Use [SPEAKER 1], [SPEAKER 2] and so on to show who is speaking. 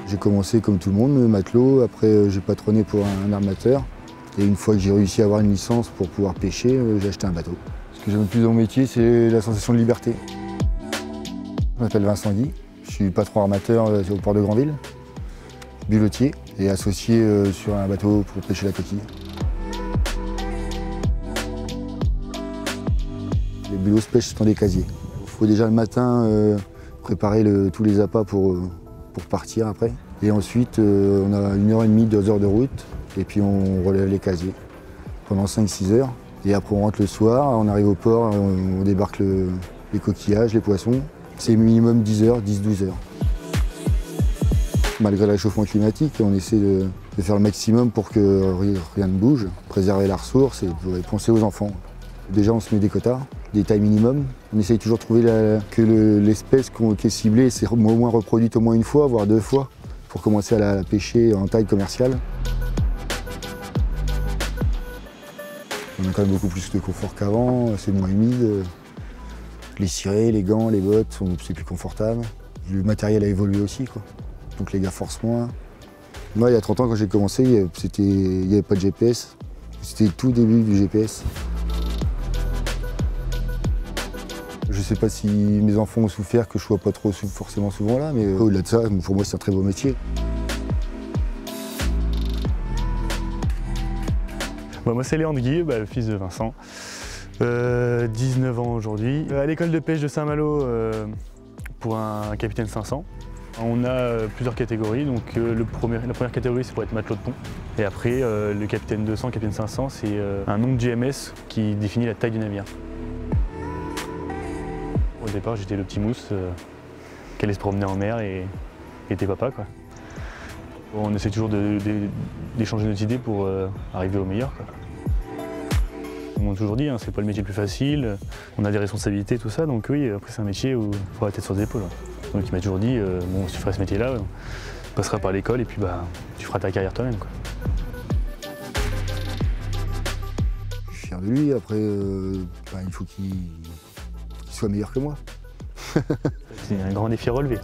[SPEAKER 1] J'ai commencé comme tout le monde, matelot, après j'ai patronné pour un armateur. Et une fois que j'ai réussi à avoir une licence pour pouvoir pêcher, j'ai acheté un bateau. Ce que j'aime le plus dans mon métier, c'est la sensation de liberté. Je m'appelle Vincent Guy, je suis patron armateur au port de Granville, bulotier et associé sur un bateau pour pêcher la coquille. Les bulots se pêchent dans des casiers. Il faut déjà le matin préparer tous les appâts pour partir après. Et ensuite, on a 1h30, 2 heures de route, et puis on relève les casiers pendant 5-6 heures. Et après, on rentre le soir, on arrive au port, on débarque les coquillages, les poissons. C'est minimum 10 heures, 10-12 heures. Malgré le réchauffement climatique, on essaie de faire le maximum pour que rien ne bouge, préserver la ressource et penser aux enfants. Déjà, on se met des quotas, des tailles minimum. On essaye toujours de trouver que l'espèce qui est ciblée c'est au moins reproduite au moins une fois, voire 2 fois, pour commencer à la pêcher en taille commerciale. On a quand même beaucoup plus de confort qu'avant, c'est moins humide. Les cirés, les gants, les bottes, c'est plus confortable. Le matériel a évolué aussi, quoi. Donc les gars forcent moins. Moi, il y a 30 ans, quand j'ai commencé, il n'y avait pas de GPS. C'était le tout début du GPS. Je ne sais pas si mes enfants ont souffert que je ne sois pas trop forcément souvent là, mais au-delà de ça, pour moi, c'est un très beau métier.
[SPEAKER 2] Moi, c'est Léandre Guy, le fils de Vincent. 19 ans aujourd'hui. À l'école de pêche de Saint-Malo pour un capitaine 500. On a plusieurs catégories, donc la première catégorie c'est pour être matelot de pont. Et après le capitaine 200, capitaine 500, c'est un nombre de GMS qui définit la taille du navire. Au départ j'étais le petit mousse qui allait se promener en mer et était papa, quoi. On essaie toujours d'échanger nos idées pour arriver au meilleur, quoi. On m'a toujours dit, hein, c'est pas le métier le plus facile, on a des responsabilités, tout ça, donc oui, après c'est un métier où il faut la tête sur les épaules. Donc il m'a toujours dit, bon, si tu ferais ce métier-là, tu passeras par l'école et puis tu feras ta carrière toi-même, quoi.
[SPEAKER 1] Je suis fier de lui, après il faut qu'il soit meilleur que moi.
[SPEAKER 2] C'est un grand défi à relever.